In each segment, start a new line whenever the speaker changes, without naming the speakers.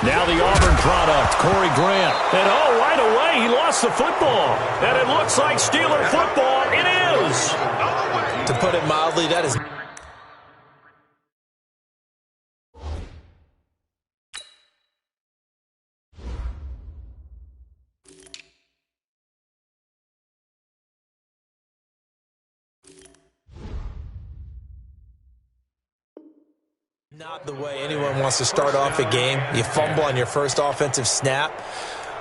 Now the Auburn product, Corey Grant. And right away, he lost the football. And it looks like Steeler football. It is.
To put it mildly, that is... not the way anyone wants to start off a game. You fumble on your first offensive snap.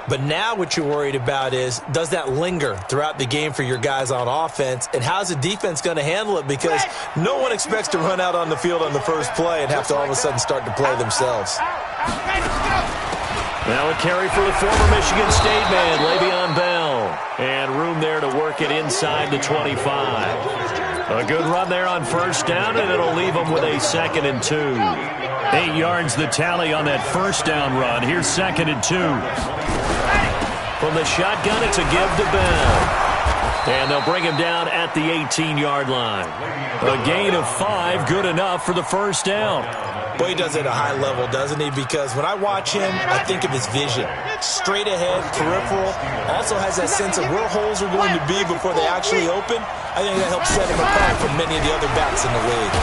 But now what you're worried about is, does that linger throughout the game for your guys on offense? And how's the defense going to handle it? Because no one expects to run out on the field on the first play and have to all of a sudden start to play themselves.
Now a carry for the former Michigan State man, Le'Veon Bell. And room there to work it inside the 25. A good run there on first down, and it'll leave them with a 2nd and 2. 8 yards the tally on that first down run. Here's 2nd and 2. From the shotgun, it's a give to Bell. And they'll bring him down at the 18-yard line. A gain of 5, good enough for the first down.
Boy, he does it at a high level, doesn't he? Because when I watch him, I think of his vision. Straight ahead, peripheral. Also has that sense of where holes are going to be before they actually open. I think that helps set him apart from many of the other backs in the league.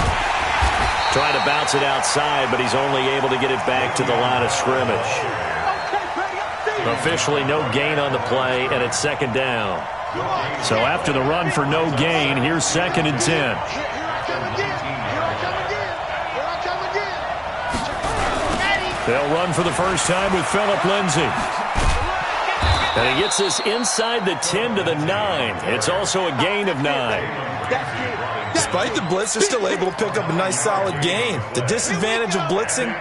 Trying to bounce it outside, but he's only able to get it back to the line of scrimmage. Officially no gain on the play, and it's 2nd down. So after the run for no gain, here's 2nd and 10. They'll run for the first time with Phillip Lindsay. And he gets this inside the 10 to the 9. It's also a gain of 9.
Despite the blitz, they're still able to pick up a nice solid gain. The disadvantage of blitzing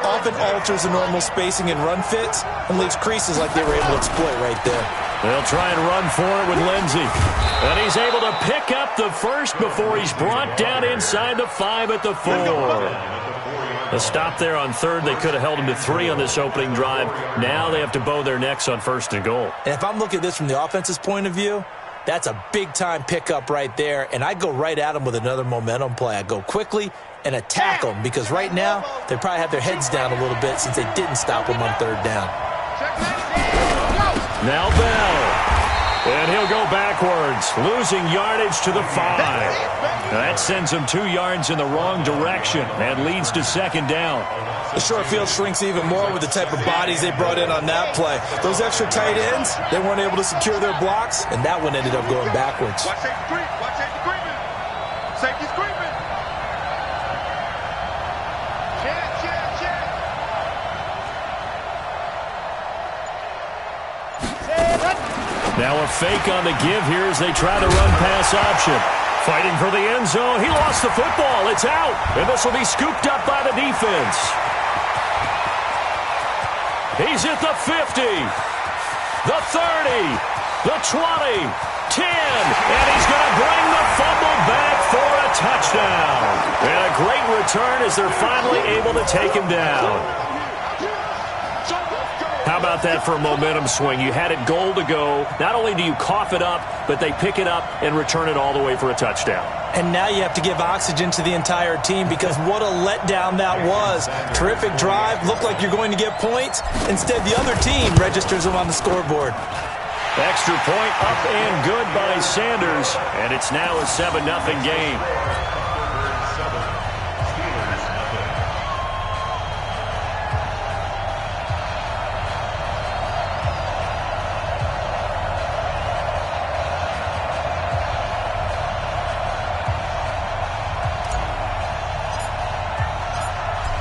often alters the normal spacing and run fits and leaves creases like they were able to exploit right there.
They'll try and run for it with Lindsay. And he's able to pick up the first before he's brought down inside the 5 at the 4. A stop there on 3rd. They could have held him to 3 on this opening drive. Now they have to bow their necks on 1st and goal.
And if I'm looking at this from the offense's point of view, that's a big-time pickup right there. And I go right at them with another momentum play. I go quickly and attack them because right now they probably have their heads down a little bit since they didn't stop them on 3rd down.
Now Bell. And he'll go backwards, losing yardage to the 5. That sends him 2 yards in the wrong direction and leads to 2nd down.
The short field shrinks even more with the type of bodies they brought in on that play. Those extra tight ends, they weren't able to secure their blocks, and that one ended up going backwards.
Watch safety creep. Watch safety creeping. Safety's creeping.
Now a fake on the give here as they try to run pass option. Fighting for the end zone. He lost the football. It's out. And this will be scooped up by the defense. He's at the 50, the 30, the 20, 10. And he's going to bring the fumble back for a touchdown. And a great return as they're finally able to take him down. How about that for a momentum swing? You had it goal to go. Not only do you cough it up, but they pick it up and return it all the way for a touchdown.
And now you have to give oxygen to the entire team because what a letdown that was. Terrific drive. Looked like you're going to get points. Instead, the other team registers them on the scoreboard.
Extra point up and good by Sanders. And it's now a 7-0 game.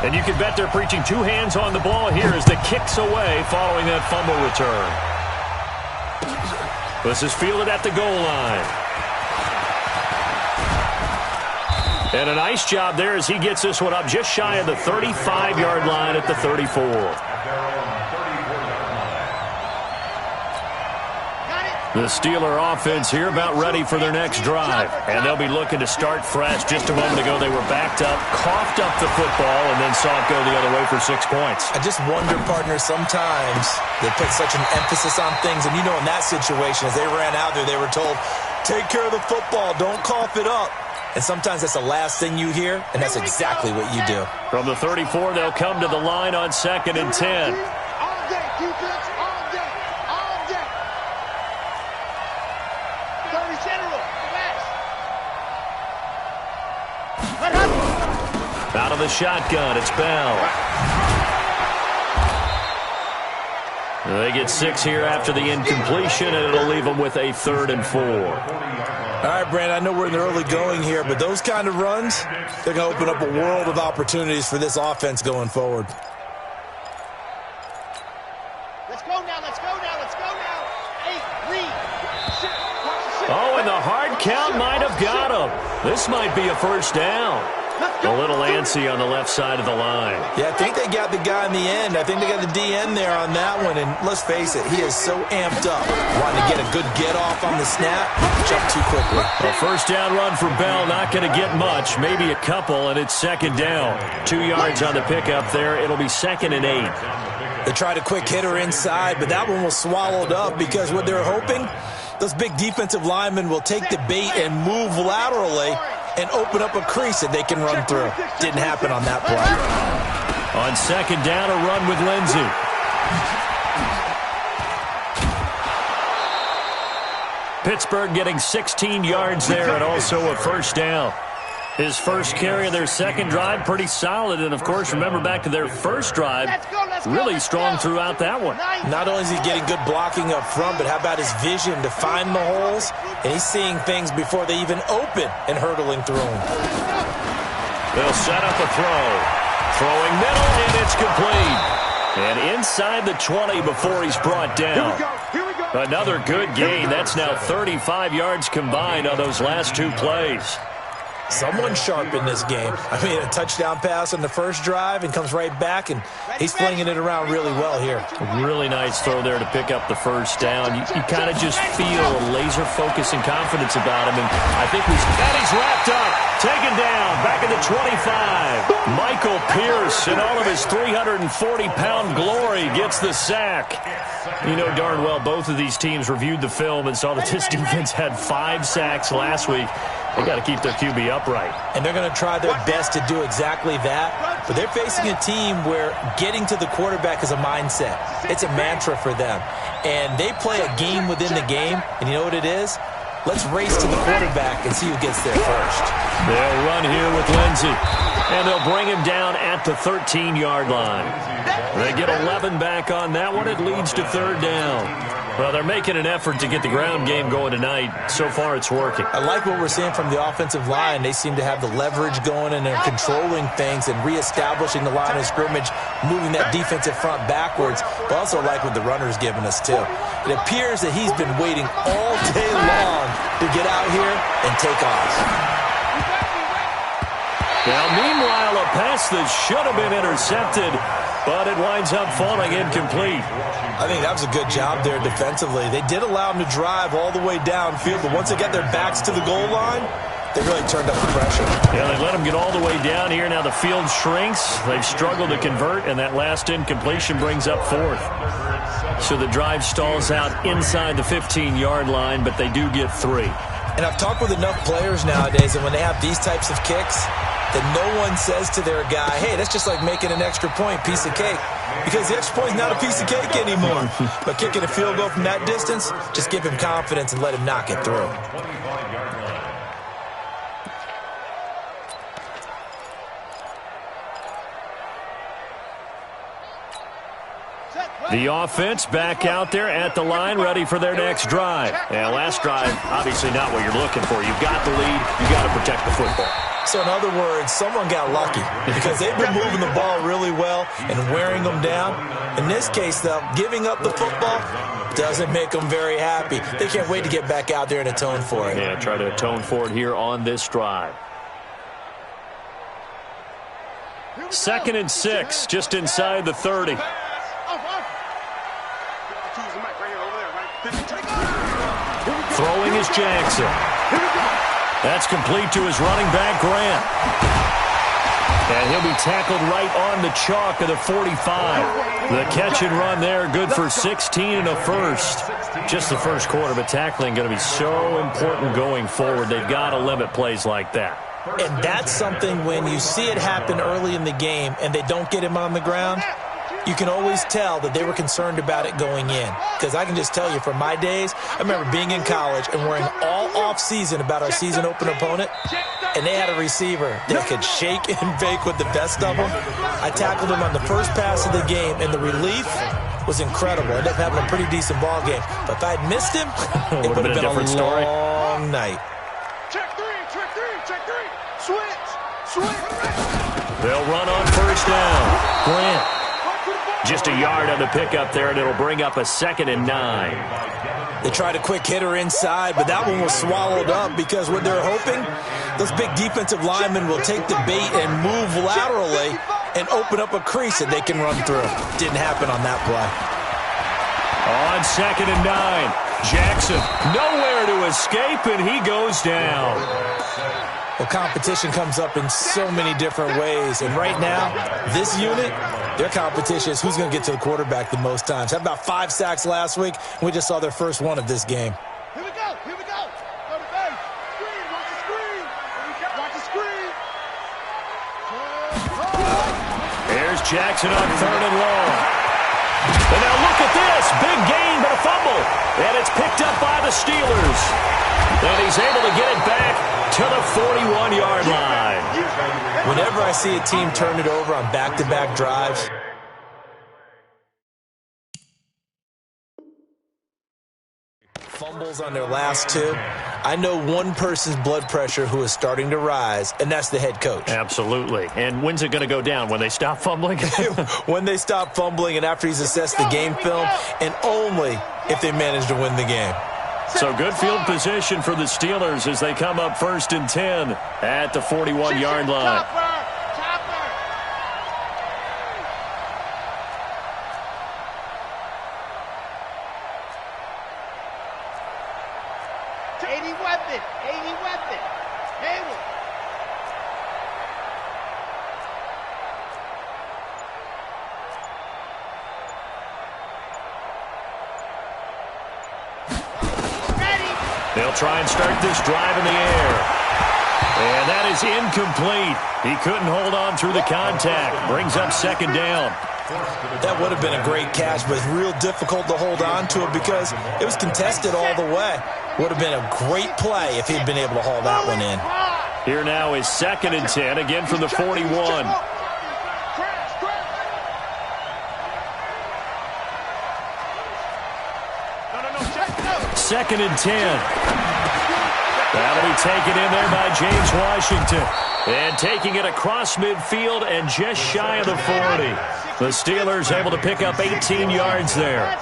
And you can bet they're preaching 2 hands on the ball here as the kick's away following that fumble return. This is fielded at the goal line. And a nice job there as he gets this one up just shy of the 35-yard line at the 34. The Steeler offense here about ready for their next drive. And they'll be looking to start fresh. Just a moment ago, they were backed up, coughed up the football, and then saw it go the other way for 6 points.
I just wonder, partner, sometimes they put such an emphasis on things. And you know in that situation, as they ran out there, they were told, Take care of the football. Don't cough it up. And sometimes that's the last thing you hear, and that's exactly what you do.
From the 34, they'll come to the line on 2nd and 10.
All day, defense, all day, all day. 30 general, relax.
Out of the shotgun, it's Bell. They get 6 here after the incompletion, and it'll leave them with a 3rd and 4.
All right, Brandon, I know we're in the early going here, but those kind of runs, they're going to open up a world of opportunities for this offense going forward.
Let's go now, let's go now, let's go now. 8, read.
Oh, and the hard count might have got him. This might be a first down. A little antsy on the left side of the line.
Yeah, I think they got the guy in the end. I think they got the DN there on that one. And let's face it, he is so amped up. Wanting to get a good get-off on the snap, jump too quickly.
A first down run for Bell, not going to get much. Maybe a couple, and it's 2nd down. 2 yards on the pickup there. It'll be 2nd and 8.
They tried a quick hitter inside, but that one was swallowed up because what they're hoping, those big defensive linemen will take the bait and move laterally and open up a crease that they can run through. Didn't happen on that play.
On 2nd down, a run with Lindsey. Pittsburgh getting 16 yards there and also a first down. His first carry of their second drive, pretty solid. And, of course, remember back to their first drive, really strong throughout that one.
Not only is he getting good blocking up front, but how about his vision to find the holes? And he's seeing things before they even open and hurtling through them.
They'll set up a throw. Throwing middle, and it's complete. And inside the 20 before he's brought down. Another good gain. That's now 35 yards combined on those last 2 plays.
Someone sharp in this game. I mean, a touchdown pass on the first drive and comes right back, and he's flinging it around really well here.
Really nice throw there to pick up the first down. You kind of just feel a laser focus and confidence about him, and I think he's wrapped up, taken down, back at the 25. Michael Pierce, in all of his 340-pound glory, gets the sack. You know darn well both of these teams reviewed the film and saw that this defense had 5 sacks last week. They got to keep their QB upright.
And they're going to try their best to do exactly that. But they're facing a team where getting to the quarterback is a mindset. It's a mantra for them. And they play a game within the game. And you know what it is? Let's race to the quarterback and see who gets there first.
They'll run here with Lindsey. And they'll bring him down at the 13-yard line. They get 11 back on that one. It leads to 3rd down. Well, they're making an effort to get the ground game going tonight. So far, it's working.
I like what we're seeing from the offensive line. They seem to have the leverage going, and they're controlling things and reestablishing the line of scrimmage, moving that defensive front backwards. But also like what the runner's giving us, too. It appears that he's been waiting all day long to get out here and take off.
Now, meanwhile, a pass that should have been intercepted, but it winds up falling incomplete.
I think that was a good job there defensively. They did allow him to drive all the way downfield, but once they got their backs to the goal line, they really turned up the pressure.
Yeah, they let him get all the way down here. Now the field shrinks. They've struggled to convert, and that last incompletion brings up 4th. So the drive stalls out inside the 15-yard line, but they do get 3.
And I've talked with enough players nowadays, and when they have these types of kicks, that no one says to their guy, hey, that's just like making an extra point, piece of cake. Because the extra point is not a piece of cake anymore. But kicking a field goal from that distance, just give him confidence and let him knock it through.
The offense back out there at the line, ready for their next drive. And last drive, obviously not what you're looking for. You've got the lead. You've got to protect the football.
So in other words, someone got lucky because they've been moving the ball really well and wearing them down. In this case, though, giving up the football doesn't make them very happy. They can't wait to get back out there and atone for it.
Yeah, try to atone for it here on this drive. 2nd and 6, just inside the 30. Throwing is Jackson. That's complete to his running back, Grant. And he'll be tackled right on the chalk of the 45. The catch and run there, good for 16 and a first. just the first quarter, but tackling going to be so important going forward. They've got to limit plays like that.
And that's something when you see it happen early in the game and they don't get him on the ground, you can always tell that they were concerned about it going in. Because I can just tell you, from my days, I remember being in college and worrying all off-season about our season opener opponent, and they had a receiver that could shake and bake with the best of them. I tackled him on the first pass of the game, and the relief was incredible. I ended up having a pretty decent ball game. But if I had missed him, it would have been a different story. Long night.
Check three. Switch.
They'll run on first down. Grant. Just a yard on the pickup there, and it'll bring up a 2nd and 9.
They tried a quick hitter inside, but that one was swallowed up because what they're hoping, those big defensive linemen will take the bait and move laterally and open up a crease that they can run through. Didn't happen on that play.
On 2nd and 9, Jackson nowhere to escape, and he goes down.
Well, competition comes up in so many different ways, and right now, this unit, their competition is who's going to get to the quarterback the most times. Had about 5 sacks last week, and we just saw their first one of this game.
Here we go. Go to base. Screen, watch the screen.
Here's Jackson on 3rd and long. And now look at this. Big gain, but a fumble. And it's picked up by the Steelers. And he's able to get it back to the 41-yard line.
Whenever I see a team turn it over on back-to-back drives, fumbles on their last 2, I know one person's blood pressure who is starting to rise, and that's the head coach.
Absolutely. And when's it going to go down? When they stop fumbling?
When they stop fumbling and after he's assessed the game film, and only if they manage to win the game.
So good field position for the Steelers as they come up 1st and 10 at the 41-yard line.
Weapon. Hayward.
They'll try and start this drive in the air. And that is incomplete. He couldn't hold on through the contact. Brings up 2nd down.
That would have been a great catch, but it's real difficult to hold on to it because it was contested all the way. Would have been a great play if he'd been able to haul that one in.
Here now is 2nd and 10, again from the 41. 2nd and 10. That'll be taken in there by James Washington. And taking it across midfield and just shy of the 40. The Steelers able to pick up 18 yards there.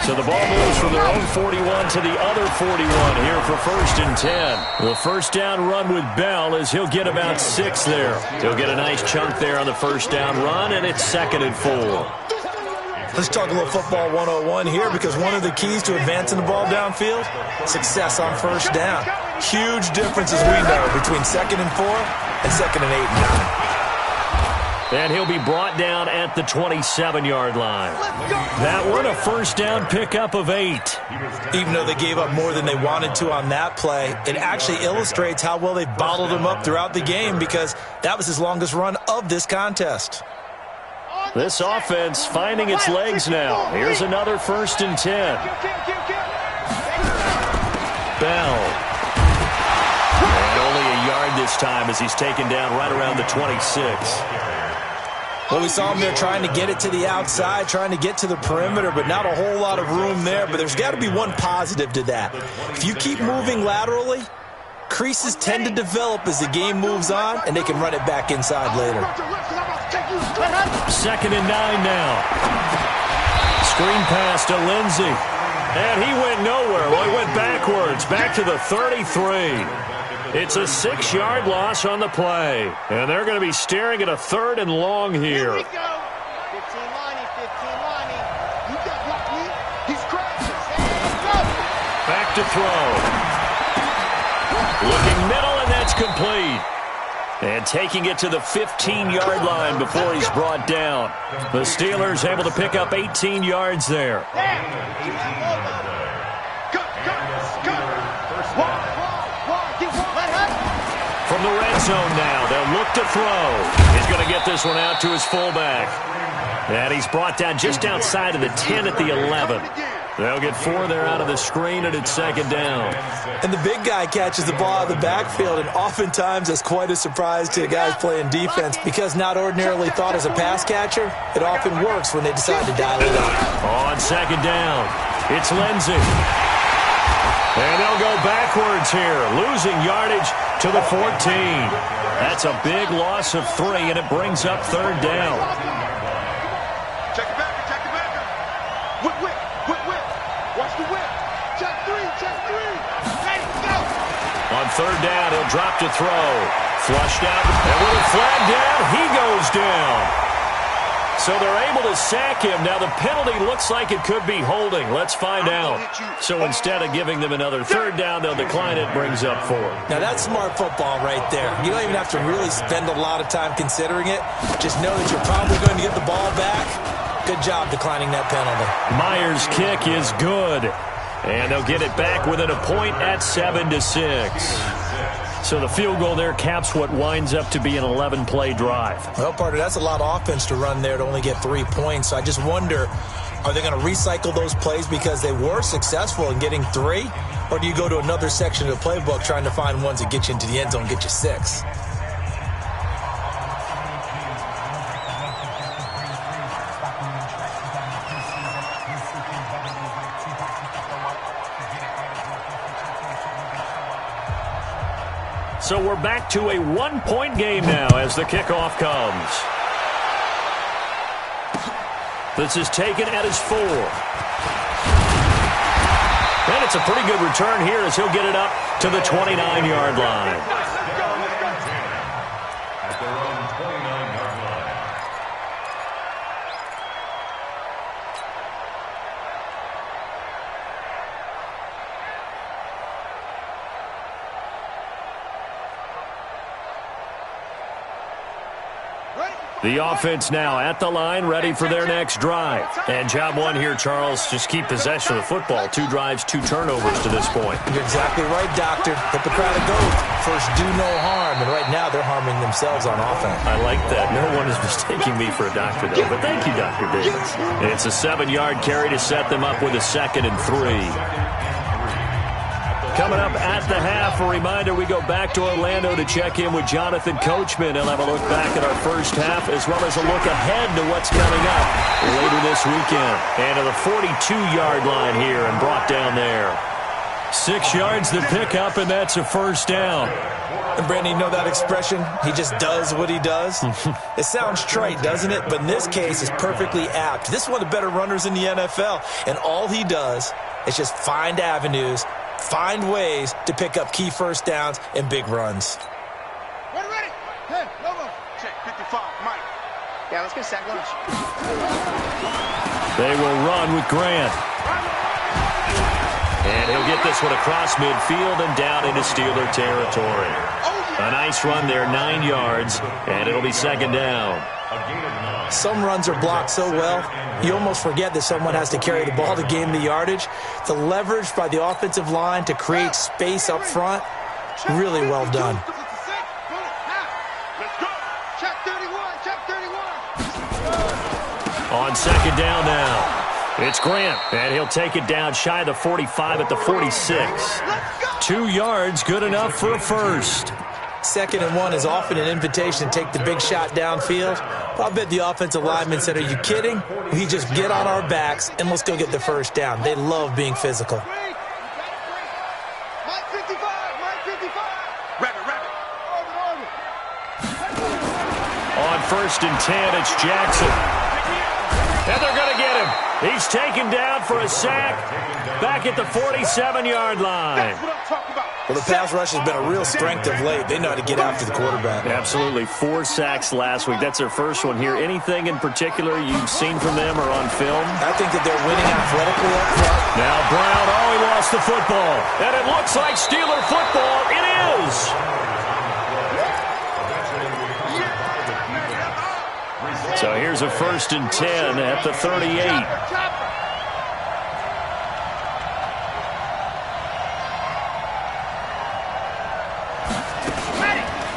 So the ball moves from their own 41 to the other 41 here for 1st and 10. The first down run with Bell is he'll get about 6 there. He'll get a nice chunk there on the first down run, and it's 2nd and 4.
Let's talk a little football 101 here because one of the keys to advancing the ball downfield, success on first down. Huge difference, as we know, between 2nd and 4 and 2nd and 8 and 9.
And he'll be brought down at the 27-yard line. That one a first down pickup of 8.
Even though they gave up more than they wanted to on that play, it actually illustrates how well they bottled him up throughout the game because that was his longest run of this contest.
This offense finding its legs now. Here's another 1st and 10. Bell. And only a yard this time as he's taken down right around the 26.
Well, we saw him there trying to get it to the outside, trying to get to the perimeter, but not a whole lot of room there. But there's got to be one positive to that. If you keep moving laterally, creases tend to develop as the game moves on, and they can run it back inside later.
2nd and 9 now. Screen pass to Lindsey. And he went nowhere. Well, he went backwards, back to the 33. It's a 6-yard loss on the play. And they're going to be staring at a 3rd and long here.
Here we go. 15 Lonnie. You got blocked me. He's crazy.
Back to throw. Looking middle, and that's complete. And taking it to the 15-yard line before he's brought down. The Steelers able to pick up 18 yards there. from the red zone now. They'll look to throw. He's going to get this one out to his fullback. And he's brought down just outside of the 10 at the 11. They'll get 4 there out of the screen, and it's second down.
And the big guy catches the ball out of the backfield, and oftentimes it's quite a surprise to the guys playing defense because not ordinarily thought as a pass catcher, it often works when they decide to dial it up.
On second down, it's Lindsey. And they'll go backwards here, losing yardage to the 14. That's a big loss of 3, and it brings up third down.
Check it back, check it back. Whip, whip, whip, whip. Watch the whip. Check 3, check 3. Ready, go.
On third down, he'll drop to throw. Flushed out, and with a flag down, he goes down. So they're able to sack him. Now the penalty looks like it could be holding. Let's find out. So instead of giving them another third down, they'll decline it. Brings up 4.
Now that's smart football right there. You don't even have to really spend a lot of time considering it. Just know that you're probably going to get the ball back. Good job declining that penalty.
Myers' kick is good. And they'll get it back within a point at 7-6. So the field goal there caps what winds up to be an 11-play drive.
Well, partner, that's a lot of offense to run there to only get 3 points. So I just wonder, are they going to recycle those plays because they were successful in getting 3? Or do you go to another section of the playbook trying to find ones that get you into the end zone and get you 6?
So we're back to a 1-point game now as the kickoff comes. This is taken at his 4. And it's a pretty good return here as he'll get it up to the 29-yard line. The offense now at the line, ready for their next drive. And job one here, Charles, just keep possession of the football. 2 drives, 2 turnovers to this point.
You're exactly right, Doctor. Hippocratic oath. First, do no harm. And right now, they're harming themselves on offense.
I like that. No one is mistaking me for a doctor, though. But thank you, Dr. Davis. It's a 7-yard carry to set them up with a 2nd and 3. Coming up at the half, a reminder, we go back to Orlando to check in with Jonathan Coachman. He'll have a look back at our first half as well as a look ahead to what's coming up later this weekend. And to the 42-yard line here and brought down there. 6 yards to pick up, and that's a first down.
And, Brandon, you know that expression? He just does what he does? It sounds trite, doesn't it? But in this case, it's perfectly apt. This is one of the better runners in the NFL, and all he does is just find avenues, find ways to pick up key first downs and big runs.
Ready? Hey, Lobo. Check 55, Mike. Yeah, let's get sack lunch.
They will run with Grant. And he'll get this one across midfield and down into Steeler territory. A nice run there, 9 yards, and it'll be second down.
Some runs are blocked so well, you almost forget that someone has to carry the ball to gain the yardage. The leverage by the offensive line to create space up front, really well done.
On second down now, it's Grant, and he'll take it down shy of the 45 at the 46. 2 yards, good enough for a first.
2nd and 1 is often an invitation to take the big shot downfield. I'll bet the offensive lineman said, are you kidding? We just get on our backs and let's go get the first down. They love being physical.
Mike 55, Mike 55. Rabbit.
On 1st and 10, it's Jackson. And they're going to get him. He's taken down for a sack back at the 47-yard line.
That's what I'm talking about.
Well, the pass rush has been a real strength of late. They know how to get after the quarterback.
Absolutely. 4 sacks last week. That's their first one here. Anything in particular you've seen from them or on film?
I think that they're winning athletically up front.
Now Brown, he lost the football. And it looks like Steeler football. It is. So here's a 1st and 10 at the 38.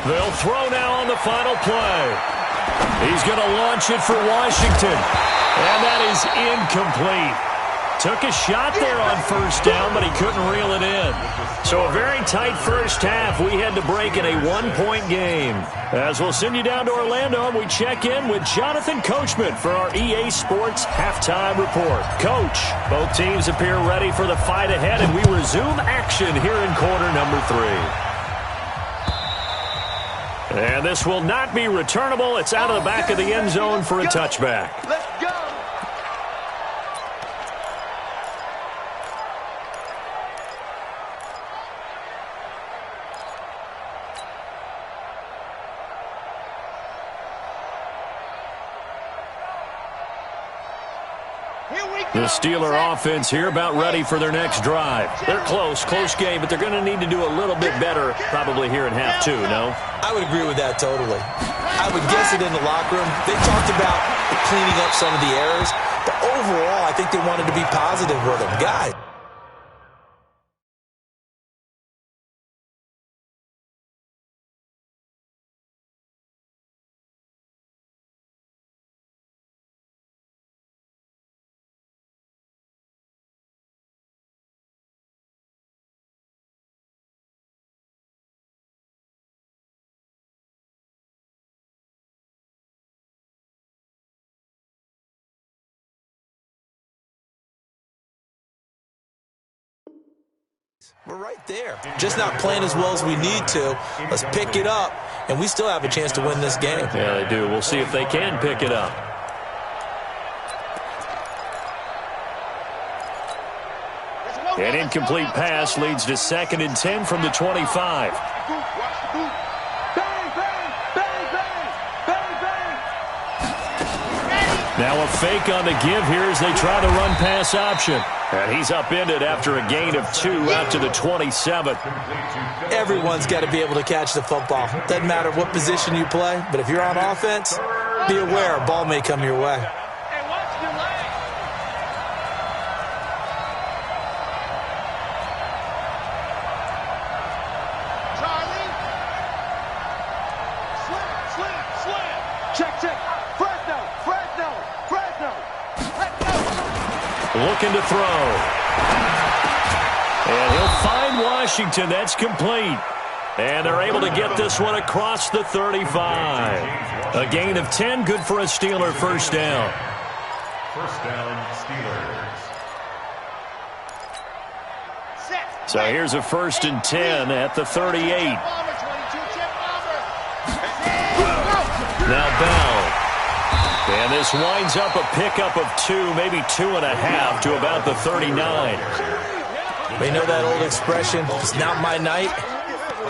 They'll throw now on the final play. He's going to launch it for Washington. And that is incomplete. Took a shot there on first down, but he couldn't reel it in. So a very tight first half. We had to break in a one-point game. As we'll send you down to Orlando, and we check in with Jonathan Coachman for our EA Sports Halftime Report. Coach, both teams appear ready for the fight ahead, and we resume action here in quarter number 3. And this will not be returnable. It's out of the back of the end zone for a touchback.
Let's go.
The Steeler offense here about ready for their next drive. They're close game, but they're going to need to do a little bit better probably here in half 2, no?
I would agree with that totally. I would guess it in the locker room. They talked about cleaning up some of the errors, but overall, I think they wanted to be positive with them. Guys. We're right there. Just not playing as well as we need to. Let's pick it up, and we still have a chance to win this game.
Yeah, they do. We'll see if they can pick it up. An incomplete pass leads to 2nd and 10 from the 25. Now a fake on the give here as they try the run-pass option. And he's upended after a gain of 2 out to the 27.
Everyone's got to be able to catch the football. Doesn't matter what position you play, but if you're on offense, be aware a ball may come your way.
Looking to throw. And he'll find Washington. That's complete. And they're able to get this one across the 35. A gain of 10, good for a Steeler first down.
First down, Steelers.
So here's a 1st and 10 at the 38. Now Bell. And this winds up a pickup of 2, maybe 2.5 to about the 39.
We know that old expression, it's not my night.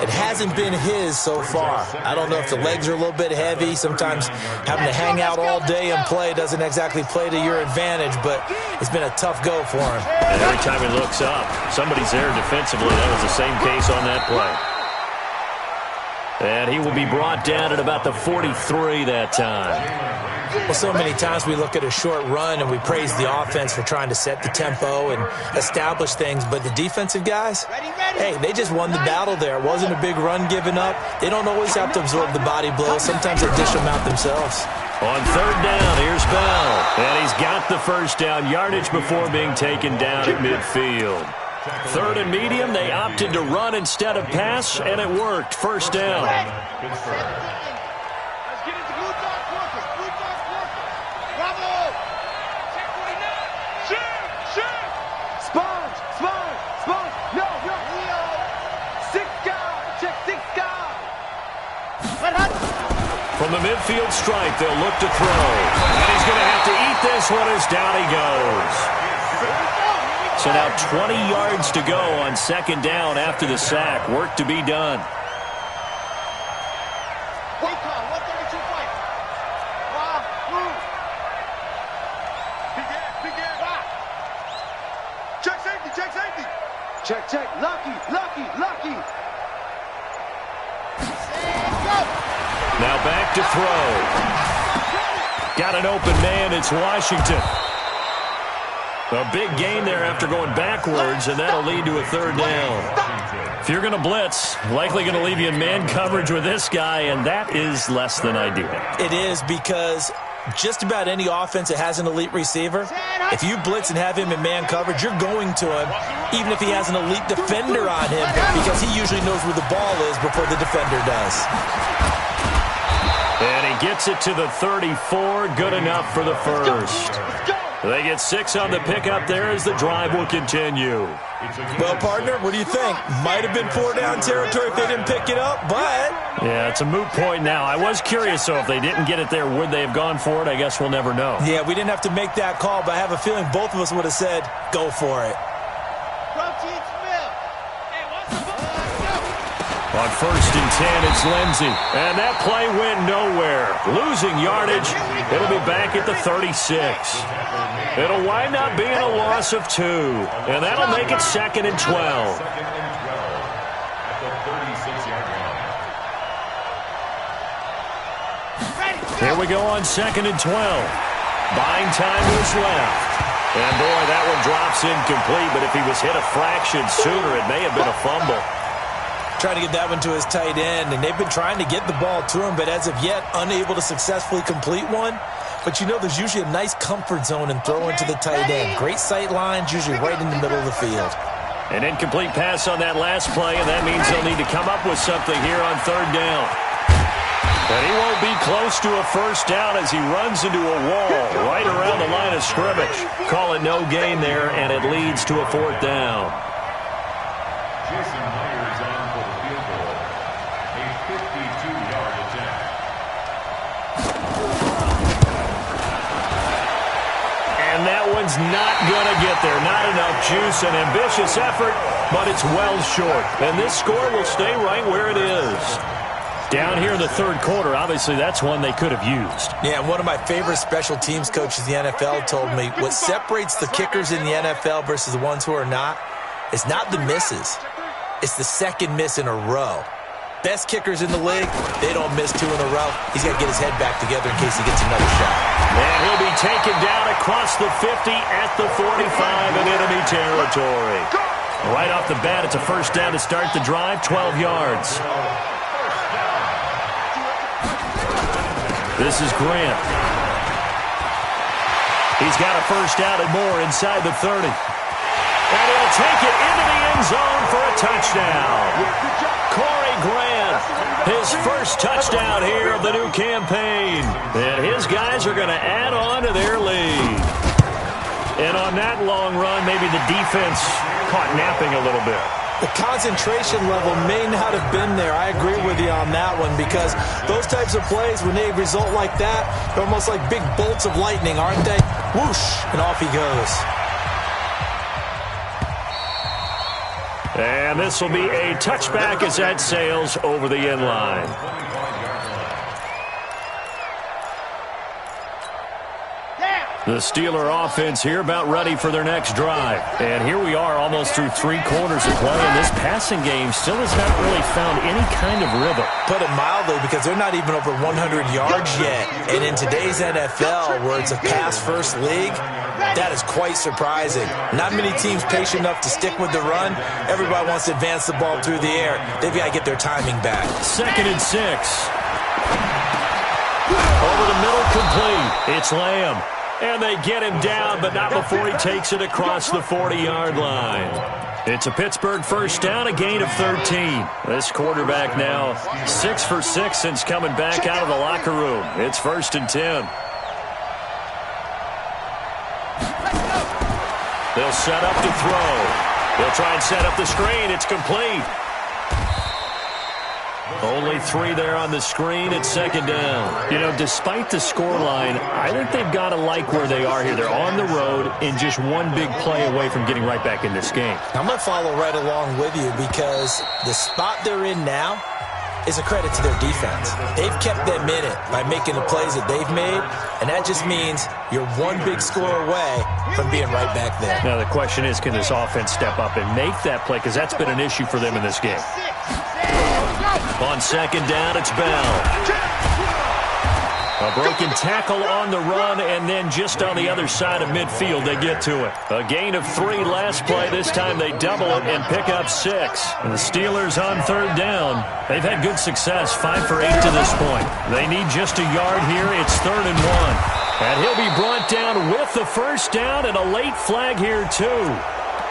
It hasn't been his so far. I don't know if the legs are a little bit heavy. Sometimes having to hang out all day and play doesn't exactly play to your advantage, but it's been a tough go for him.
And every time he looks up, somebody's there defensively. That was the same case on that play. And he will be brought down at about the 43 that time.
Well, so many times we look at a short run and we praise the offense for trying to set the tempo and establish things, but the defensive guys, hey, they just won the battle there. It wasn't a big run given up. They don't always have to absorb the body blows. Sometimes they dish them out themselves.
On 3rd down, here's Bell. And he's got the first down yardage before being taken down at midfield. 3rd and medium, they opted to run instead of pass, and it worked. First down. From the midfield stripe, they'll look to throw. And he's going to have to eat this one as down he goes. So now 20 yards to go on 2nd down after the sack. Work to be done.
Check. Lucky.
Now back to throw. Got an open man. It's Washington. A big gain there after going backwards, and that'll lead to a third down. If you're going to blitz, likely going to leave you in man coverage with this guy, and that is less than ideal.
It is, because just about any offense that has an elite receiver, if you blitz and have him in man coverage, you're going to him, even if he has an elite defender on him, because he usually knows where the ball is before the defender does.
And he gets it to the 34, good enough for the first. They get 6 on the pickup there as the drive will continue.
Well, partner, what do you think? Might have been 4-down territory if they didn't pick it up, but...
Yeah, it's a moot point now. I was curious, so if they didn't get it there, would they have gone for it? I guess we'll never know.
Yeah, we didn't have to make that call, but I have a feeling both of us would have said, go for it.
On 1st and 10, it's Lindsey. And that play went nowhere. Losing yardage. It'll be back at the 36. It'll wind up being a loss of 2. And that'll make it 2nd and 12. Here we go on 2nd and 12. Buying time was left. And boy, that one drops incomplete. But if he was hit a fraction sooner, it may have been a fumble.
Trying to get that one to his tight end, and they've been trying to get the ball to him, but as of yet, unable to successfully complete one. But you know, there's usually a nice comfort zone in throwing to the tight end. Great sight lines, usually right in the middle of the field.
An incomplete pass on that last play, and that means they'll need to come up with something here on 3rd down. But he won't be close to a first down as he runs into a wall right around the line of scrimmage. Call it no gain there, and it leads to a 4th down. And that one's not going to get there. Not enough juice. An ambitious effort, but it's well short. And this score will stay right where it is. Down here in the 3rd quarter, obviously that's one they could have used.
Yeah, and one of my favorite special teams coaches in the NFL told me what separates the kickers in the NFL versus the ones who are not is not the misses. It's the second miss in a row. Best kickers in the league, they don't miss 2 in a row. He's got to get his head back together in case he gets another shot.
And he'll be taken down across the 50 at the 45 in enemy territory. Right off the bat, it's a first down to start the drive, 12 yards. This is Grant. He's got a first down and more inside the 30. And he'll take it into the end zone for a touchdown. Corey Grant, his first touchdown here of the new campaign. And his guys are going to add on to their lead. And on that long run, maybe the defense caught napping a little bit.
The concentration level may not have been there. I agree with you on that one, because those types of plays, when they result like that, they're almost like big bolts of lightning, aren't they? Whoosh, and off he goes.
And this will be a touchback as that sails over the end line. The Steeler offense here about ready for their next drive. And here we are almost through 3 quarters of play, and this passing game still has not really found any kind of rhythm.
Put it mildly, because they're not even over 100 yards yet. And in today's NFL, where it's a pass-first league, that is quite surprising. Not many teams patient enough to stick with the run. Everybody wants to advance the ball through the air. They've got to get their timing back.
2nd and 6. Over the middle, complete. It's Lamb. And they get him down, but not before he takes it across the 40-yard line. It's a Pittsburgh first down, a gain of 13. This quarterback now 6 for 6 since coming back out of the locker room. It's 1st and 10. They'll set up to throw. They'll try and set up the screen. It's complete. Only 3 there on the screen at 2nd down. You know, despite the scoreline, I think they've got to like where they are here. They're on the road and just one big play away from getting right back in this game.
I'm going to follow right along with you, because the spot they're in now is a credit to their defense. They've kept them in it by making the plays that they've made, and that just means you're one big score away from being right back there.
Now, the question is, can this offense step up and make that play? Because that's been an issue for them in this game. On 2nd down, it's Bell. A broken tackle on the run, and then just on the other side of midfield, they get to it. A gain of 3 last play. This time they double it and pick up 6. And the Steelers on third down. They've had good success, 5 for 8 to this point. They need just a yard here. It's 3rd and 1. And he'll be brought down with the first down and a late flag here, too.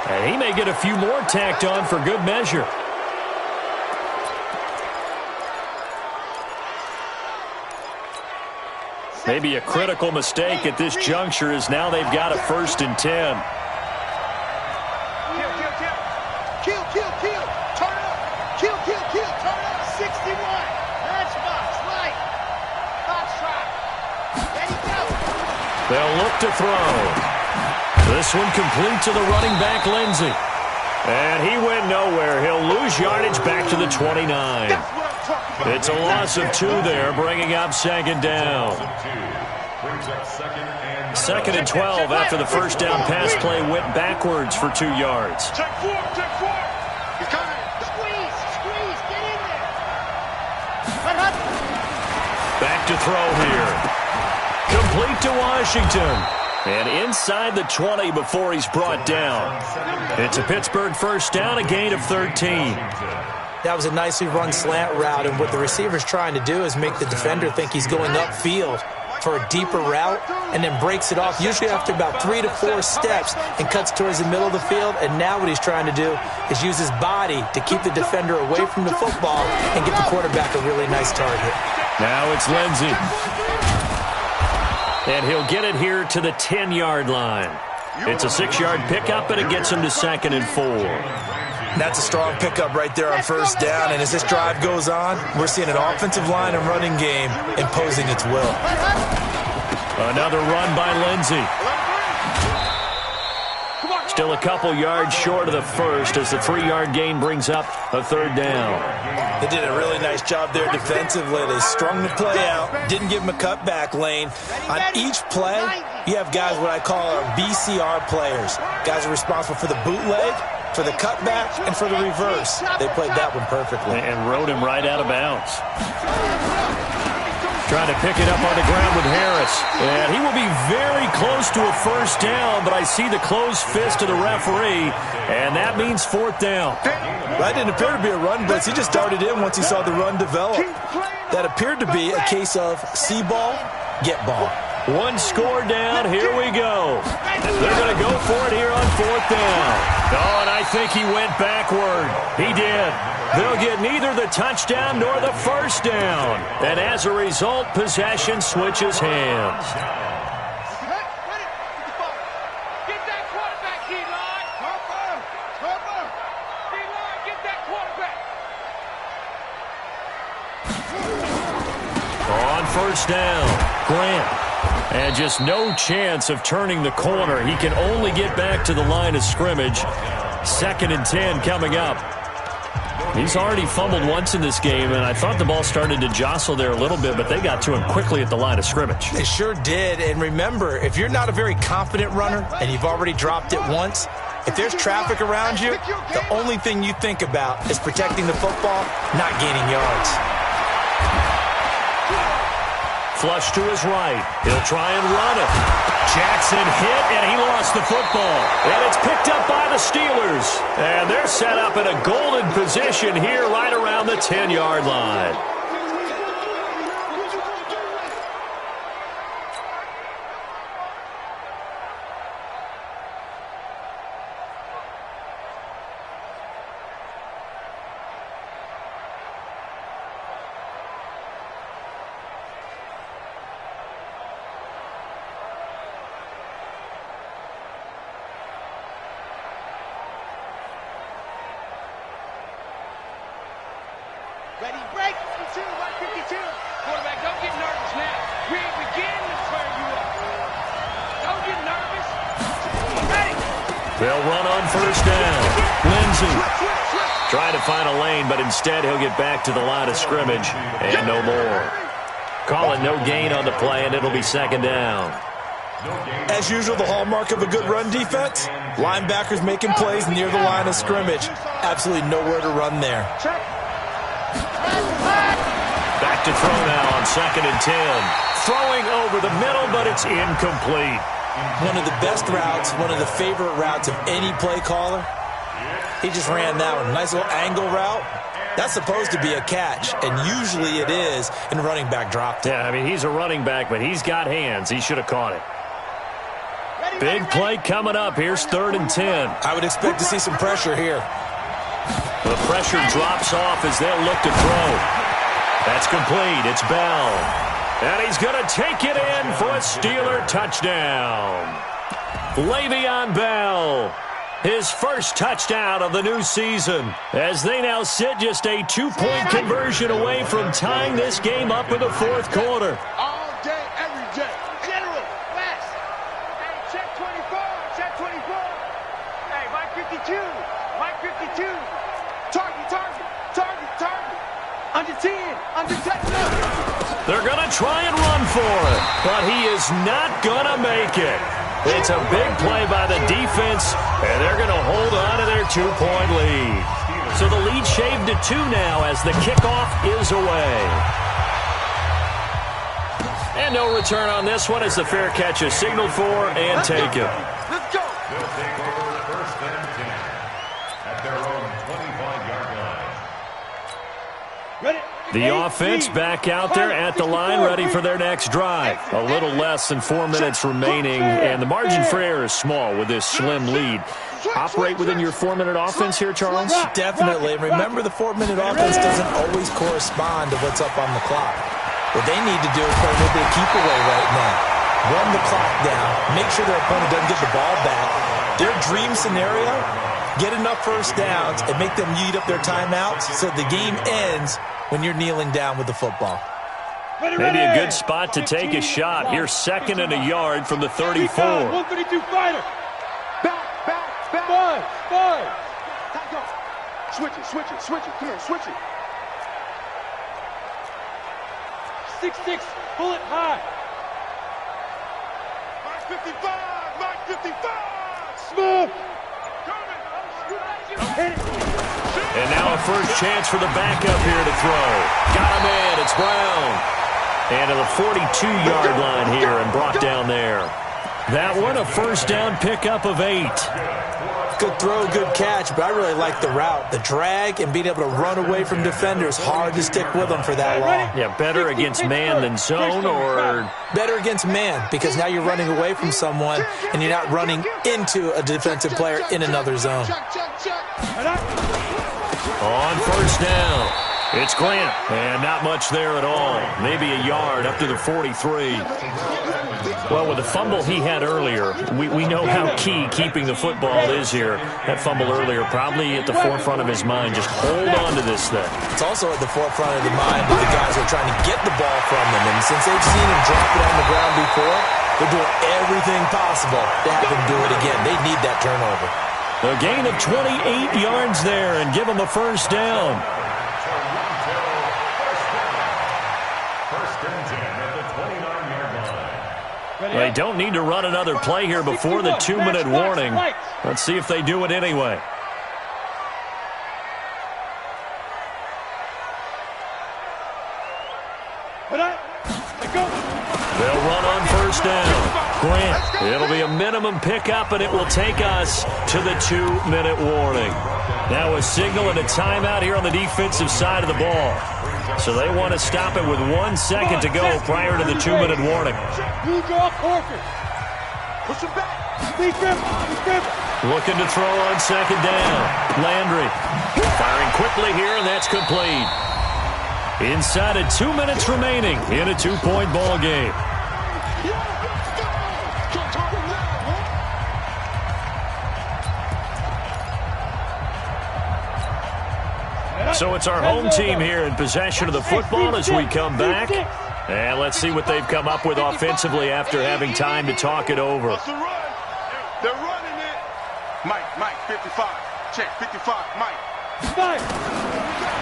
And he may get a few more tacked on for good measure. Maybe a critical mistake at this juncture is now they've got a 1st and 10.
Kill. Turn up. Kill. Turn up. 61. Matchbox. Light. Foxtrot. Ready, go.
They'll look to throw. This one complete to the running back, Lindsey. And he went nowhere. He'll lose yardage back to the 29. It's a loss of 2 there, bringing up 2nd down. 2nd and 12 after the first down pass play went backwards for 2 yards.
Check 4. He's coming. Squeeze. Get in there.
Back to throw here. Complete to Washington. And inside the 20 before he's brought down. It's a Pittsburgh first down, a gain of 13.
That was a nicely run slant route, and what the receiver's trying to do is make the defender think he's going upfield for a deeper route and then breaks it off, usually after about 3 to 4 steps, and cuts towards the middle of the field. And now what he's trying to do is use his body to keep the defender away from the football and get the quarterback a really nice target.
Now it's Lindsey. And he'll get it here to the 10-yard line. It's a 6-yard pickup, and it gets him to 2nd and 4.
That's a strong pickup right there on first down. And as this drive goes on, we're seeing an offensive line and running game imposing its will.
Another run by Lindsey. Still a couple yards short of the first as the 3-yard gain brings up a 3rd down.
They did a really nice job there defensively. They strung the play out, didn't give him a cutback lane. On each play, you have guys what I call our BCR players. Guys are responsible for the bootleg, for the cutback, and for the reverse. They played that one perfectly.
And rode him right out of bounds. Trying to pick it up on the ground with Harris. And he will be very close to a first down, but I see the closed fist of the referee, and that means 4th down.
That didn't appear to be a run blitz. He just darted in once he saw the run develop. That appeared to be a case of see ball, get ball.
1 score down. Here we go. They're going to go for it here on 4th down. Oh, and I think he went backward. He did. They'll get neither the touchdown nor the first down. And as a result, possession switches hands.
Get that quarterback, D-line. D-line, get that quarterback.
On first down, Grant. And just no chance of turning the corner. He can only get back to the line of scrimmage. 2nd and 10 coming up. He's already fumbled once in this game, and I thought the ball started to jostle there a little bit, but they got to him quickly at the line of scrimmage.
They sure did. And remember, if you're not a very confident runner and you've already dropped it once, if there's traffic around you, the only thing you think about is protecting the football, not gaining yards.
Flush to his right. He'll try and run it. Jackson hit, and he lost the football. And it's picked up by the Steelers. And they're set up in a golden position here right around the 10-yard line.
Ready, break. 52, 152. Quarterback, don't get nervous now. We ain't beginning to swear you up. Don't get nervous. Ready.
They'll run on first down. Lindsey trying to find a lane, but instead he'll get back to the line of scrimmage and no more. Call it no gain on the play, and it'll be 2nd down.
As usual, the hallmark of a good run defense, linebackers making plays near the line of scrimmage. Absolutely nowhere to run there.
Back Back to throw now on 2nd and 10. Throwing over the middle, but it's incomplete.
One of the best routes, one of the favorite routes of any play caller. He just ran that one. Nice little angle route. That's supposed to be a catch, and usually it is, and the running back dropped it.
Yeah, I mean, he's a running back, but he's got hands. He should have caught it. Big play coming up. Here's 3rd and 10.
I would expect to see some pressure here.
The pressure drops off as they'll look to throw. That's complete. It's Bell. And he's going to take it in for a Steeler touchdown. Le'Veon Bell, his first touchdown of the new season, as they now sit just a 2-point conversion away from tying this game up in the 4th quarter.
All day, every day. General, West. Hey, check 24, check 24. Hey, Mike 52, Mike 52. Target, target, target, target. Under 10, under 10.
They're going to try and run for it, but he is not going to make it. It's a big play by the defense, and they're going to hold on to their 2-point lead. So the lead shaved to 2 now as the kickoff is away. And no return on this one as the fair catch is signaled for and taken.
Let's go.
They'll take over 1st and 10 at their own 25-yard line.
Ready?
The offense back out there at the line, ready for their next drive. A little less than 4 minutes remaining, and the margin for error is small with this slim lead. Operate within your 4-minute offense here, Charles?
Definitely. Remember, the 4-minute offense doesn't always correspond to what's up on the clock. What they need to do is play a little bit of keep away right now. Run the clock down. Make sure their opponent doesn't get the ball back. Their dream scenario, get enough first downs and make them eat up their timeouts so the game ends when you're kneeling down with the football.
Maybe a good spot to take a shot. Here's 2nd and a yard from the 34.
132 fighter. Back. Five. Switch it. Come here, switch it. 6-6, pull it high. Mark 55. Smooth. Hit it.
And now a first chance for the backup here to throw. Got him in. It's Brown. And to the 42-yard line here and brought down there. That one a first down pickup of 8.
Good throw, good catch, but I really like the route. The drag and being able to run away from defenders, hard to stick with them for that long.
Yeah, better against man than zone, or
better against man, because now you're running away from someone and you're not running into a defensive player in another zone.
On first down, it's Grant, and not much there at all. Maybe a yard up to the 43. Well, with the fumble he had earlier, we know how key keeping the football is here. That fumble earlier probably at the forefront of his mind. Just hold on to this thing.
It's also at the forefront of the mind of the guys who are trying to get the ball from them. And since they've seen him drop it on the ground before, they're doing everything possible to have him do it again. They need that turnover.
A gain of 28 yards there and give them a first down.
First and 10 at the 29-yard line.
They don't need to run another play here before the 2-minute warning. Let's see if they do it anyway. They'll run on first down. Grant, it'll be a minimum pickup, and it will take us to the 2-minute warning. Now a signal and a timeout here on the defensive side of the ball. So they want to stop it with 1 second to go prior to the 2-minute warning. Looking to throw on second down. Landry firing quickly here, and that's complete. Inside of 2 minutes remaining in a 2-point ball game. So it's our home team here in possession of the football as we come back. And let's see what they've come up with offensively after having time to talk it over.
They're running it. Mike, 55. Check, 55, Mike.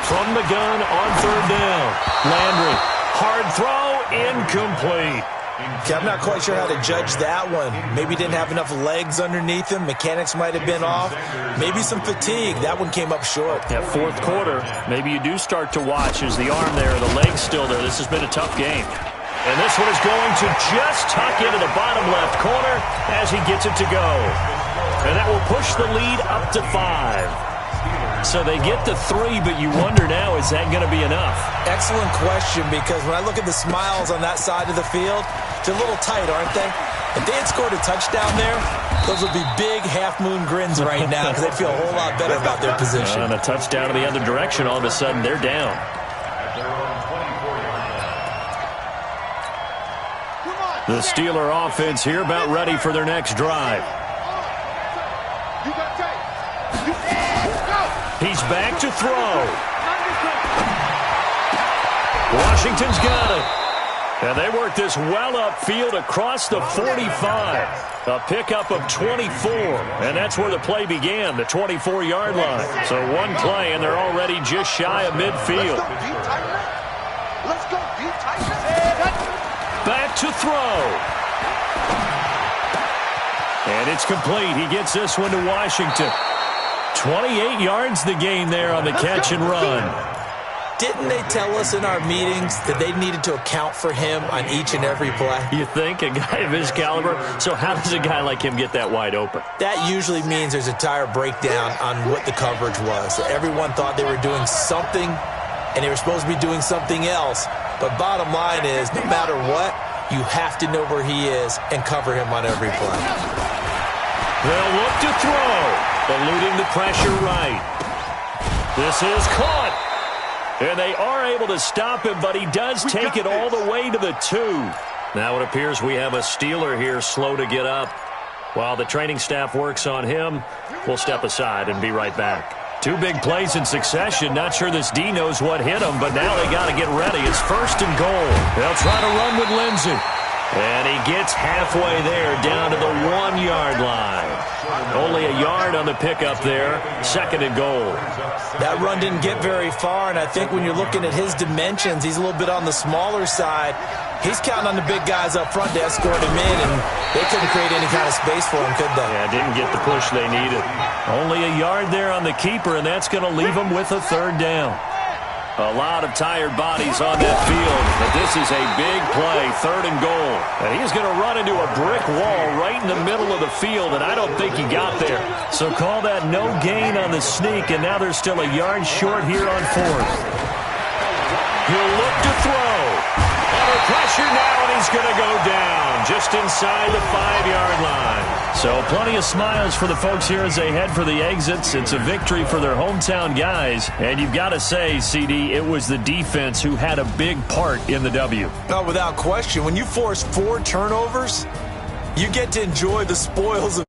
From the gun on third down. Landry, hard throw, incomplete.
Okay, I'm not quite sure how to judge that one. Maybe didn't have enough legs underneath him. Mechanics might have been off. Maybe some fatigue. That one came up short.
Yeah, fourth quarter, maybe you do start to watch as the arm there, the leg's still there. This has been a tough game. And this one is going to just tuck into the bottom left corner as he gets it to go. And that will push the lead up to 5. So they get the 3, but you wonder now, is that going to be enough?
Excellent question, because when I look at the smiles on that side of the field, they're a little tight, aren't they? If they had scored a touchdown there, those would be big half-moon grins right now because they'd feel a whole lot better about their position.
And a touchdown in the other direction, all of a sudden they're down. The Steeler offense here about ready for their next drive. He's back to throw. Washington's got it. And they work this well upfield across the 45. A pickup of 24. And that's where the play began, the 24-yard line. So one play, and they're already just shy of midfield.
Let's go,
Back to throw. And it's complete. He gets this one to Washington. 28 yards the gain there on the catch and run.
Didn't they tell us in our meetings that they needed to account for him on each and every play?
You think, a guy of his caliber? So how does a guy like him get that wide open?
That usually means there's a entire breakdown on what the coverage was. Everyone thought they were doing something, and they were supposed to be doing something else. But bottom line is, no matter what, you have to know where he is and cover him on every play.
They'll look to throw, eluding the pressure right. This is caught. And they are able to stop him, but he does take it all the way to the 2. Now it appears we have a Steeler here slow to get up. While the training staff works on him, we'll step aside and be right back. 2 big plays in succession. Not sure this D knows what hit him, but now they got to get ready. It's 1st and goal. They'll try to run with Lindsey. And he gets halfway there, down to the 1-yard line. Only a yard on the pickup there. 2nd and goal.
That run didn't get very far, and I think when you're looking at his dimensions, he's a little bit on the smaller side. He's counting on the big guys up front to escort him in, and they couldn't create any kind of space for him, could they?
Yeah, didn't get the push they needed. Only a yard there on the keeper, and that's going to leave him with a 3rd down. A lot of tired bodies on that field, but this is a big play, 3rd and goal. And he's going to run into a brick wall right in the middle of the field, and I don't think he got there. So call that no gain on the sneak, and now they're still a yard short here on 4th. He'll look to throw. Under pressure now, and he's going to go down just inside the 5-yard line. So plenty of smiles for the folks here as they head for the exits. It's a victory for their hometown guys. And you've got to say, CD, it was the defense who had a big part in the W.
No, without question. When you force 4 turnovers, you get to enjoy the spoils of